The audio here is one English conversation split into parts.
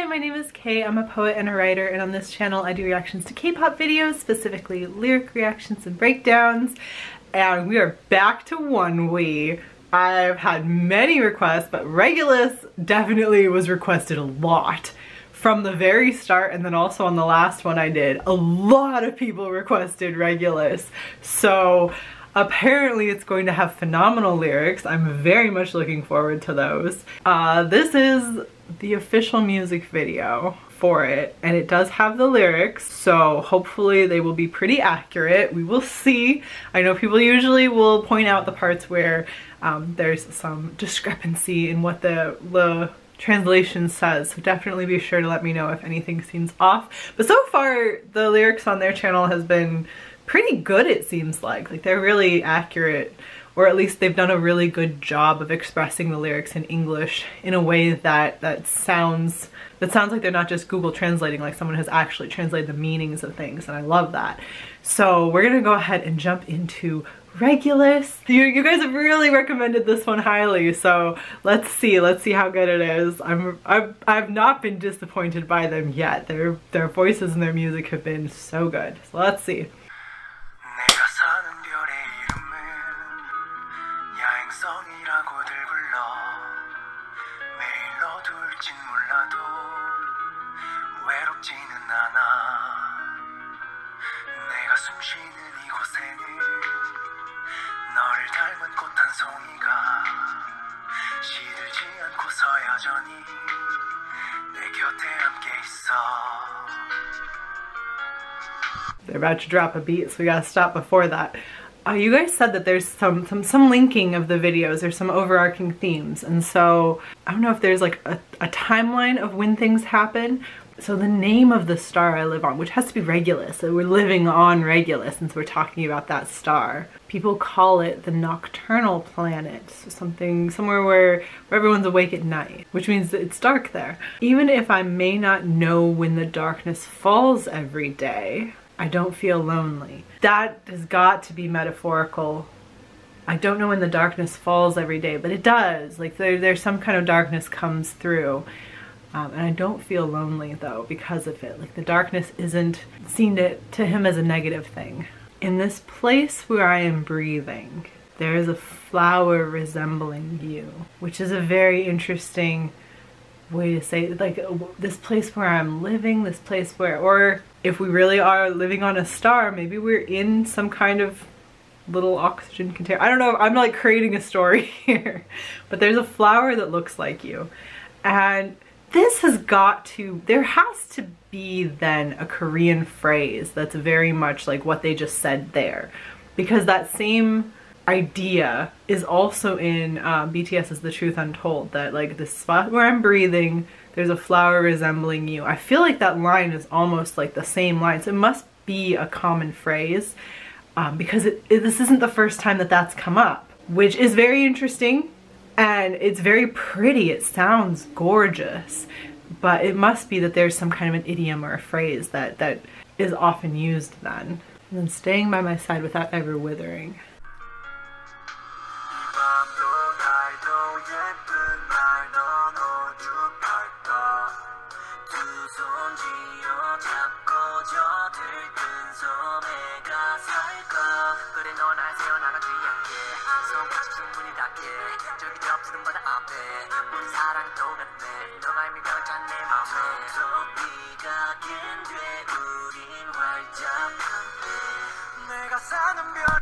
Hi, my name is Kay. I'm a poet and a writer, and on this channel I do reactions to K-pop videos, specifically lyric reactions and breakdowns. And we are back to ONEWE. I've had many requests, but Regulus definitely was requested a lot. From the very start, and then also on the last one I did, a lot of people requested Regulus. So apparently it's going to have phenomenal lyrics. I'm very much looking forward to those. This is the official music video for it, and it does have the lyrics, so hopefully they will be pretty accurate. We will see. I know people usually will point out the parts where there's some discrepancy in what the translation says, so definitely be sure to let me know if anything seems off. But so far the lyrics on their channel has been pretty good, it seems like they're really accurate, or at least they've done a really good job of expressing the lyrics in English in a way that sounds like they're not just Google translating, like someone has actually translated the meanings of things, and I love that. So we're gonna go ahead and jump into Regulus. You guys have really recommended this one highly, so let's see how good it is. I've not been disappointed by them yet. Their voices and their music have been so good. So let's see. They're about to drop a beat, so we gotta stop before that. You guys said that there's some linking of the videos, there's some overarching themes, and so I don't know if there's like a timeline of when things happen. So the name of the star I live on, which has to be Regulus, so we're living on Regulus since we're talking about that star. People call it the nocturnal planet, so somewhere where everyone's awake at night, which means that it's dark there. Even if I may not know when the darkness falls every day, I don't feel lonely. That has got to be metaphorical. I don't know when the darkness falls every day, but it does. Like there's some kind of darkness comes through. And I don't feel lonely though because of it. Like the darkness isn't seen to him as a negative thing. In this place where I am breathing, there is a flower resembling you, which is a very interesting way to say it. Like this place where I'm living, this place where, or if we really are living on a star, maybe we're in some kind of little oxygen container. I don't know, I'm like creating a story here, but there's a flower that looks like you. And this has got to, there has to be then a Korean phrase that's very much like what they just said there. Because that same idea is also in BTS's The Truth Untold, that like this spot where I'm breathing, there's a flower resembling you. I feel like that line is almost like the same line, so it must be a common phrase because this isn't the first time that that's come up, which is very interesting. And it's very pretty, it sounds gorgeous, but it must be that there's some kind of an idiom or a phrase that is often used then. And then staying by my side without ever withering.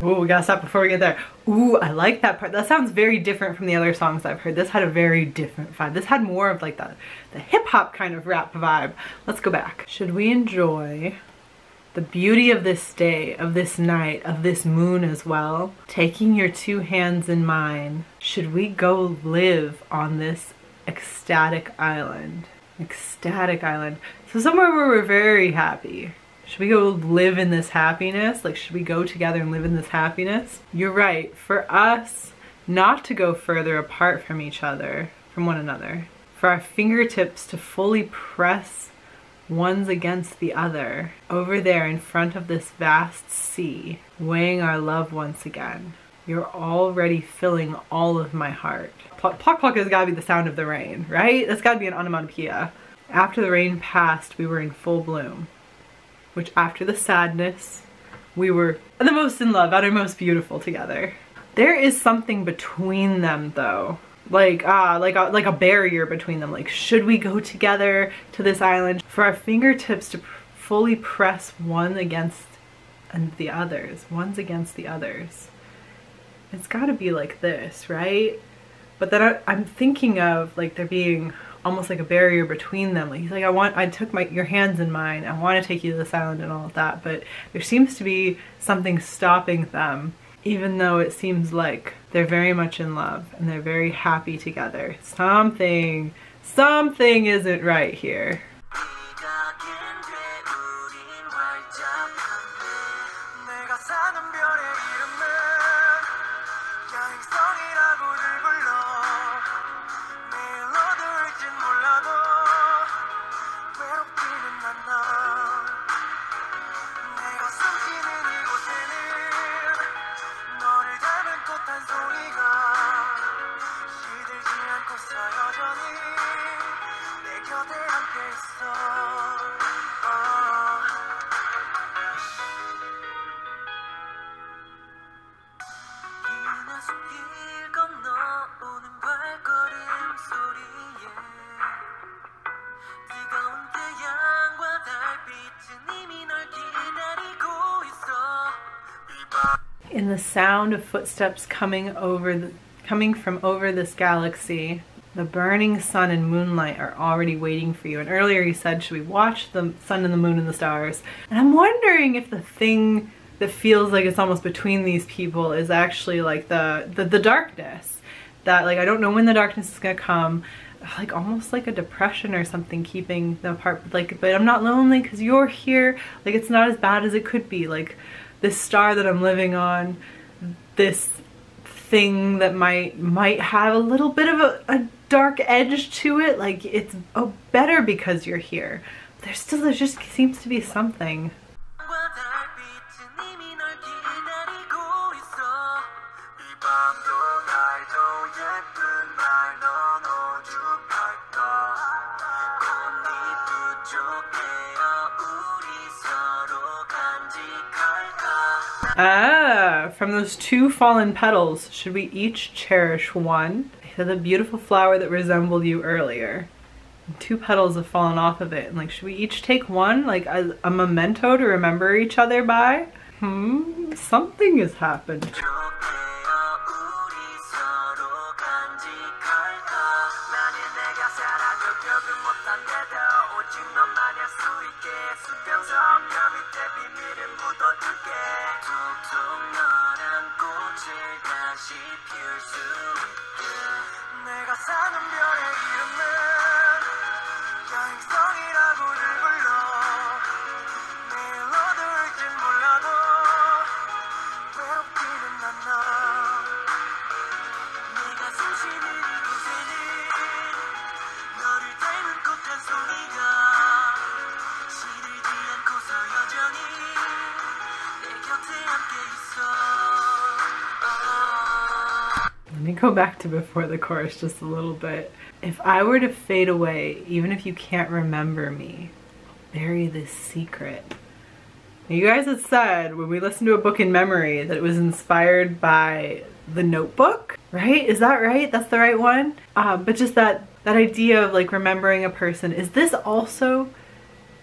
Ooh, we gotta stop before we get there. Ooh, I like that part. That sounds very different from the other songs I've heard. This had a very different vibe. This had more of like the hip-hop kind of rap vibe. Let's go back. Should we enjoy the beauty of this day, of this night, of this moon as well? Taking your two hands in mine, should we go live on this ecstatic island? Ecstatic island. So somewhere where we're very happy. Should we go live in this happiness? Like, should we go together and live in this happiness? You're right. For us not to go further apart from each other, from one another. For our fingertips to fully press one's against the other. Over there in front of this vast sea, weighing our love once again. You're already filling all of my heart. Pluck pluck has gotta be the sound of the rain, right? That's gotta be an onomatopoeia. After the rain passed, we were in full bloom. Which after the sadness, we were the most in love, at our most beautiful together. There is something between them though. Like a barrier between them. Like, should we go together to this island? For our fingertips to fully press one against the others. One's against the others. It's gotta be like this, right? But then I'm thinking of like there being almost like a barrier between them. Like he's like, I took your hands in mine. I want to take you to this island and all of that. But there seems to be something stopping them, even though it seems like they're very much in love and they're very happy together. Something isn't right here. In the sound of footsteps coming from over this galaxy, the burning sun and moonlight are already waiting for you. And earlier you said, should we watch the sun and the moon and the stars? And I'm wondering if the thing that feels like it's almost between these people is actually like the darkness. That like, I don't know when the darkness is gonna come. Like almost like a depression or something keeping them apart. Like, but I'm not lonely because you're here. Like it's not as bad as it could be. Like this star that I'm living on, this thing that might have a little bit of a dark edge to it. Like it's better because you're here. But there just seems to be something. From those two fallen petals, should we each cherish one? The beautiful flower that resembled you earlier. And two petals have fallen off of it. And like, should we each take one, like a memento to remember each other by? Something has happened. Let me go back to before the chorus just a little bit. If I were to fade away, even if you can't remember me, bury this secret. Now, you guys had said when we listened to a book in memory that it was inspired by The Notebook, right? Is that right? That's the right one? But just that idea of like remembering a person. Is this also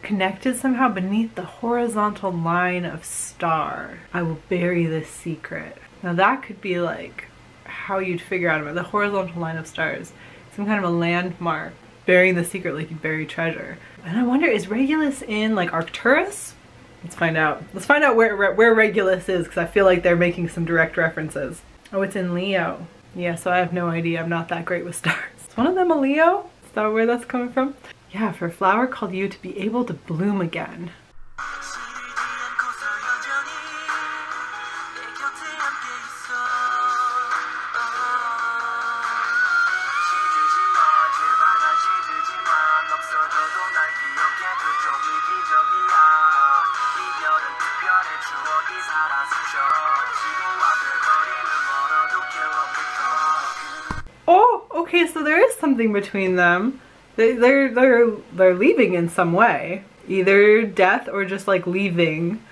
connected somehow beneath the horizontal line of star? I will bury this secret. Now that could be like how you'd figure out about the horizontal line of stars. Some kind of a landmark. Burying the secret like you bury treasure. And I wonder, is Regulus in like Arcturus? Let's find out. Let's find out where Regulus is, because I feel like they're making some direct references. Oh, it's in Leo. Yeah, so I have no idea. I'm not that great with stars. Is one of them a Leo? Is that where that's coming from? Yeah, for a flower called you to be able to bloom again. Oh, okay, so there is something between them. They're leaving in some way. Either death or just like leaving.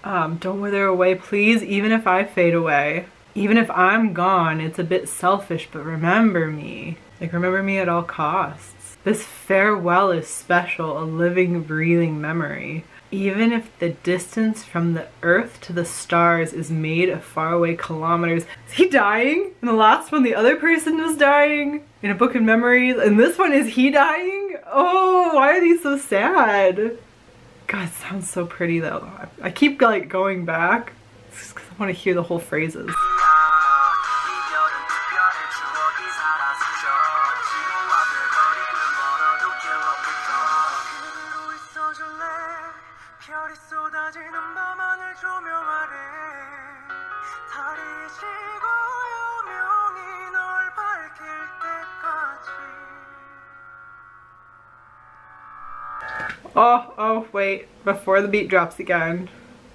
Don't wither away, please, even if I fade away. Even if I'm gone, it's a bit selfish, but remember me. Like, remember me at all costs. This farewell is special, a living, breathing memory. Even if the distance from the earth to the stars is made of faraway kilometers. Is he dying? In the last one, the other person was dying in a book of memories. And this one, is he dying? Oh, why are these so sad? God, it sounds so pretty though. I keep like going back just because I want to hear the whole phrases. Oh, wait, before the beat drops again.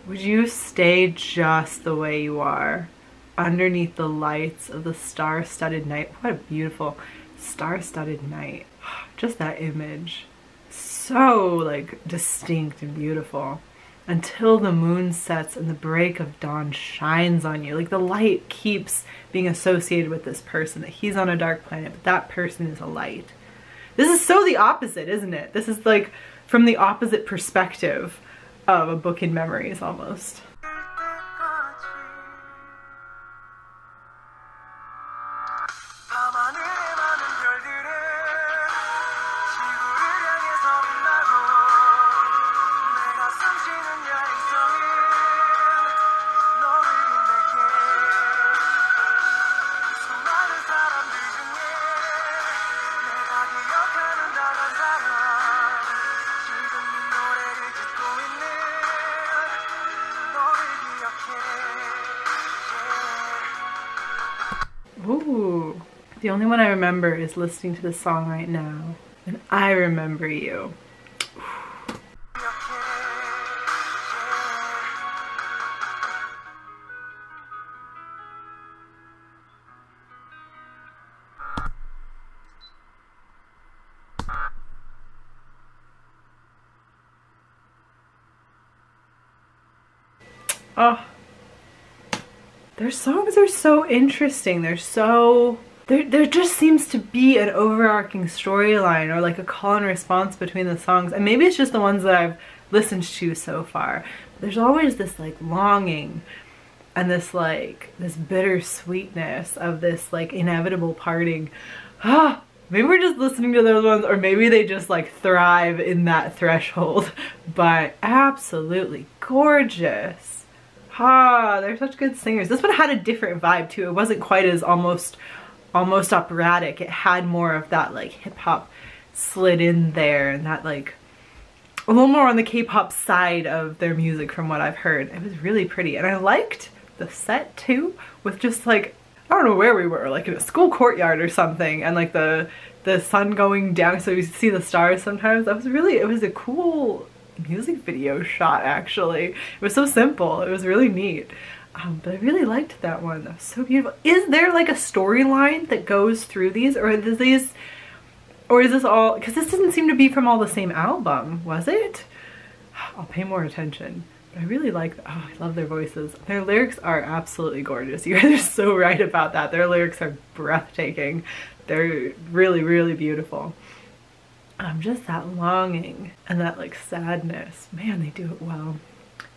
Would you stay just the way you are, underneath the lights of the star-studded night? What a beautiful star-studded night. Just that image. So, like, distinct and beautiful. Until the moon sets and the break of dawn shines on you. Like, the light keeps being associated with this person, that he's on a dark planet, but that person is a light. This is so the opposite, isn't it? This is like from the opposite perspective of a book in memories almost. Ooh, the only one I remember is listening to the song right now, and I remember you. Oh. Their songs are so interesting. They're so... There just seems to be an overarching storyline or like a call and response between the songs. And maybe it's just the ones that I've listened to so far. But there's always this like longing and this like, this bittersweetness of this like inevitable parting. Ah, maybe we're just listening to those ones, or maybe they just like thrive in that threshold. But absolutely gorgeous. Ah, they're such good singers. This one had a different vibe too. It wasn't quite as almost operatic. It had more of that like hip hop slid in there, and that like a little more on the K-pop side of their music from what I've heard. It was really pretty, and I liked the set too, with just like, I don't know where we were, like in a school courtyard or something, and like the sun going down so you see the stars sometimes. That was really, it was a cool music video shot actually. It was so simple. It was really neat. But I really liked that one. That was so beautiful. Is there like a storyline that goes through these, or is this all, because this doesn't seem to be from all the same album, was it? I'll pay more attention. But I really like, oh, I love their voices. Their lyrics are absolutely gorgeous. You guys are so right about that. Their lyrics are breathtaking. They're really, really beautiful. Just that longing and that like sadness. Man, they do it well.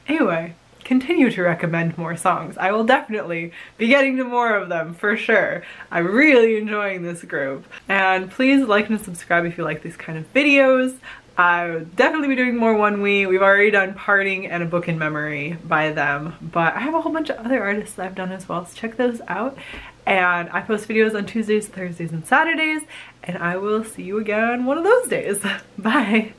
Anyway, continue to recommend more songs. I will definitely be getting to more of them for sure. I'm really enjoying this group. And please like and subscribe if you like these kind of videos. I'll definitely be doing more ONEWE. We've already done Parting and a Book in Memory by them, but I have a whole bunch of other artists that I've done as well, so check those out. And I post videos on Tuesdays, Thursdays, and Saturdays, and I will see you again one of those days. Bye!